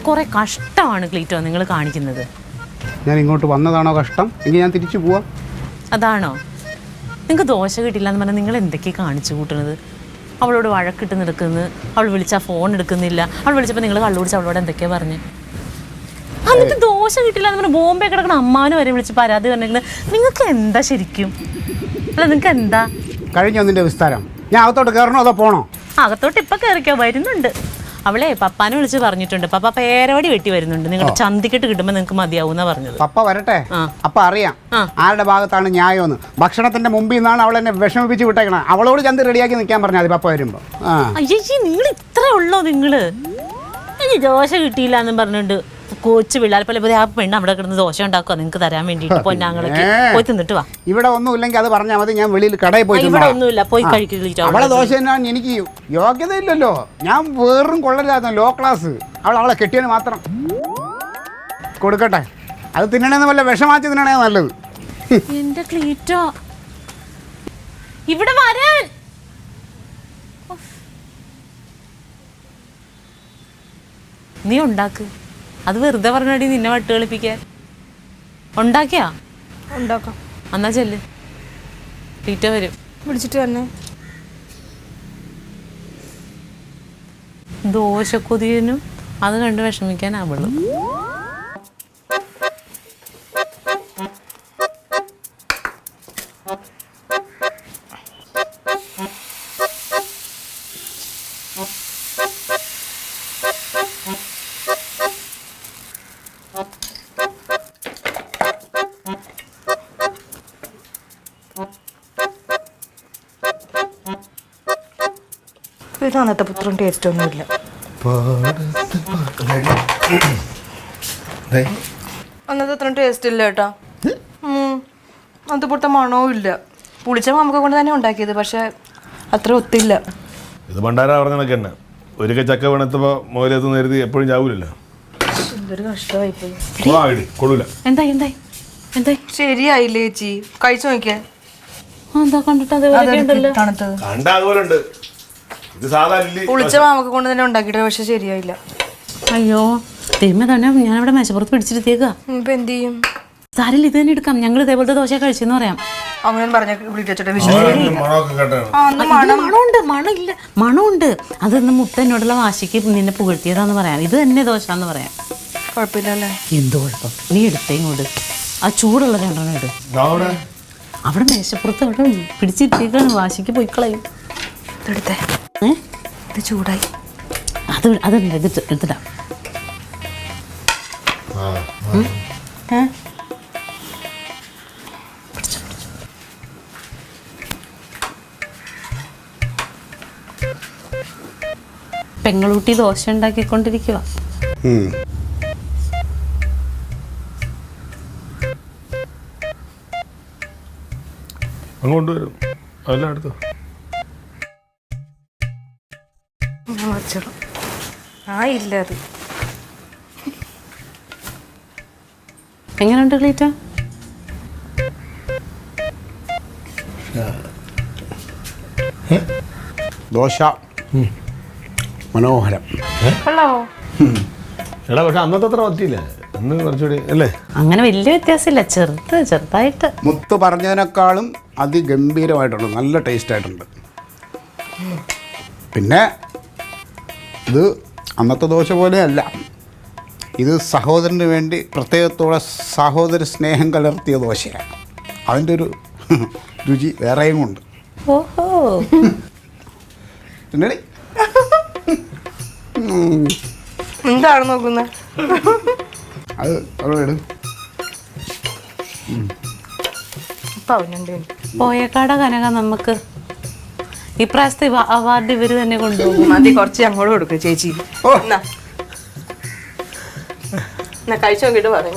കുറെ കഷ്ടമാണ് ക്ലീറ്റോ നിങ്ങൾ കാണിക്കുന്നത്. ഞാൻ ഇങ്ങോട്ട് വന്നതാണോ കഷ്ടം? എങ്കിൽ ഞാൻ തിരിച്ചു പോവാം. അതാണോ? നിങ്ങൾക്ക് ദോശ കിട്ടില്ല എന്ന് പറഞ്ഞാൽ നിങ്ങൾ എന്തൊക്കെയാണ് കാണിച്ചു കൂട്ടുന്നത്? അവളോട് വഴക്കിട്ട് നിൽക്കുന്നത്, അവൾ വിളിച്ചാൽ ഫോൺ എടുക്കുന്നില്ല, അവൾ വിളിച്ചപ്പോൾ നിങ്ങൾ കള്ളു പിടിച്ച് അവളോട് എന്തൊക്കെയാണ് പറഞ്ഞ്? എന്നിട്ട് ദോശ കിട്ടില്ല എന്ന് പറഞ്ഞാൽ ബോംബെ കിടക്കുന്ന അമ്മാനെ വരെ വിളിച്ച് പരാതി പറഞ്ഞിരിക്കുന്നത്. നിങ്ങൾക്ക് എന്താ ശരിക്കും? അല്ല നിങ്ങൾക്ക് എന്താ കഴിഞ്ഞ ഒന്നിൻ്റെ വിസ്താരം? ഞാൻ അകത്തോട്ട് കയറണോ അതോ പോണോ? അകത്തോട്ട് ഇപ്പം കയറിക്കോ, വരുന്നുണ്ട്. അവളെ പപ്പാനെ വിളിച്ച് പറഞ്ഞിട്ടുണ്ട്, പപ്പ പേരവടി വെട്ടി വരുന്നുണ്ട്, നിങ്ങളുടെ ചന്തിക്കിട്ട് കിട്ടുമ്പോൾ നിങ്ങൾക്ക് മതിയാവുന്ന പറഞ്ഞത്. പപ്പ വരട്ടെ, അപ്പൊ അറിയാം ആരുടെ ഭാഗത്താണ് ന്യായമെന്ന്. ഭക്ഷണത്തിന്റെ മുമ്പിൽ നിന്നാണ് അവൾ എന്നെ വിഷമിപ്പിച്ച് വിട്ടേക്കണം. അവളോട് ചന്തി റെഡിയാക്കി നിൽക്കാൻ പറഞ്ഞാൽ മതി പപ്പ വരുമ്പോ. അയ്യേ, നിങ്ങൾ ഇത്രേ ഉള്ളോ നിങ്ങള്? ദോശ കിട്ടിയില്ല എന്നും പറഞ്ഞിട്ട് കൊച്ചു പിള്ളേരെ പോലെ ആ പെണ്ണ് അവിടെ കിടന്ന് ദോശ ഉണ്ടാക്കുക നിങ്ങൾക്ക് തരാൻ വേണ്ടിയിട്ട്. പൊന്നാങ്ങളൊക്കെ പോയി തിന്നിട്ട് വാ. ഇവിടെ ഒന്നും ഇല്ലെങ്കിൽ അത് പറഞ്ഞാൽ മതി, ഞാൻ വെളിയിൽ കടയിൽ പോയി. ഇവിടെ ഒന്നുമില്ല, പോയി കഴിക്കില്ല. അവളെ ദോശ തന്നെയാണ്. എനിക്ക് യോഗ്യതയില്ലല്ലോ, ഞാൻ വേറും കൊള്ളരുതായിരുന്നു, ലോ ക്ലാസ്. അവളെ കെട്ടിയതിന് മാത്രം കൊടുക്കട്ടെ. അത് തിന്നണേന്ന് വല്ല വിഷമാറ്റി തിന്നണേ നല്ലത്. എന്റെ ക്ലീറ്റോ ഇവിടെ വരാൻ. നീ ഉണ്ടാക്ക്, അത് വെറുതെ പറഞ്ഞടി നിന്നെ വട്ട് കളിപ്പിക്കാൻ. ഉണ്ടാക്കിയാ? ഉണ്ടാക്കാം. എന്നാ ചെല്ല്, ക്ലീറ്റോ വരും. വിളിച്ചിട്ട് തന്നെ. ദോശക്കൊതിയനും അത് കണ്ട് വിഷമിക്കാൻ അവളും. ഇത് അന്നത്തെ പുത്രം ടേസ്റ്റ് ഒന്നുമില്ല. അന്നത്തെ അത്ര ടേസ്റ്റ് ഇല്ല കേട്ടോ. അന്നത്തെ പുറത്തെ മണവും ഇല്ല. പുളിച്ച നമുക്ക് കൊണ്ട് തന്നെ ഉണ്ടാക്കിയത്, പക്ഷെ അത്ര ഒത്തില്ല. ഇത് പണ്ടാരാ പറഞ്ഞ തന്നെ ഒരിക്കൽ ചക്ക വീണത്തപ്പോ മോലെത്ത് നേരത്തി എപ്പോഴും ചാവൂലല്ലോ. എന്തൊരു കഷ്ടമായി കൊള്ളൂല. എന്തായി എന്തായി എന്തായി? ശരിയായില്ലേ ചേച്ചി? കഴിച്ചു നോക്കിയേ. എന്താ കണ്ടിട്ട് തണുത്തത് കണ്ട അതുപോലെ ഉണ്ട്. ഇത് സാധാ പുളിച്ച മാമക്ക് കൊണ്ട് തന്നെ ഉണ്ടാക്കിയിട്ട്, പക്ഷെ ശരിയായില്ല. അയ്യോ ദൈവമേ, തന്നെ ഞാനിവിടെ മേശപ്പുറത്ത് പിടിച്ചിരുത്തിയേക്കാ. ഇപ്പൊ എന്ത് ചെയ്യും? സാരില്ല, ഇത് തന്നെ എടുക്കാം. ഞങ്ങൾ ഇതേപോലത്തെ ദോശ കഴിച്ചെന്ന് പറയാം. അങ്ങനെ പറഞ്ഞ മണമുണ്ട്, മണമില്ല, മണമുണ്ട്. അതൊന്ന് മുട്ട എന്നോടുള്ള വാശിക്ക് നിന്നെ പുകഴ്ത്തിയതാന്ന് പറയാം. ഇത് തന്നെ ദോശ എന്ന് പറയാം. കുഴപ്പമില്ലല്ലേ? എന്തോ കുഴപ്പം? നീ എടുത്തേ ഇങ്ങോട്ട്. ആ ചൂടുള്ള രണ്ടെണ്ണം ഇട്. അവിടെ മേശപ്പുറത്ത് അവിടെ പിടിച്ചിരിക്കാണ്, വാശിക്ക് പോയി കളയും. ഇതെടുത്തേ. ഇത് ചൂടായി. അതുണ്ട്, ഇത് എടുത്തിടാം. പെങ്ങളൂട്ടി ദോശ ഉണ്ടാക്കിക്കൊണ്ടിരിക്കുക. അങ്ങോട്ട് വരും, അതെല്ലാം എടുത്തു. ഇല്ല അത് എങ്ങനെയുണ്ട് ക്ലീറ്റ? ദോശ മനോഹരം. എടാ പക്ഷെ അന്നത്തെ അത്ര പറ്റിയില്ല, അന്ന് കുറച്ചുകൂടി അല്ലേ? അങ്ങനെ വലിയ വ്യത്യാസമില്ല, ചെറുതായിട്ട്. മുത്ത് പറഞ്ഞതിനേക്കാളും അതിഗംഭീരമായിട്ടുണ്ട്, നല്ല ടേസ്റ്റ് ആയിട്ടുണ്ട്. പിന്നെ ഇത് അന്നത്തെ ദോശ പോലെയല്ല, ഇത് സഹോദരന് വേണ്ടി പ്രത്യേകത്തോടെ സഹോദര സ്നേഹം കലർത്തിയ ദോശയാണ്. അതിൻ്റെ ഒരു രുചി വേറെയും ഉണ്ട്. ഓഹോ, എന്താണ് നോക്കുന്നത്? അത് അവിടെ ഇടും. പോയക്കാട കനക നമുക്ക് ഇപ്രാവശ്യത്തെ അവാർഡ് ഇവര് തന്നെ കൊണ്ടുപോകും. മതി, കുറച്ച് അങ്ങോട്ട് കൊടുക്കും ചേച്ചി. കഴിച്ചു നോക്കിട്ട് പറഞ്ഞു.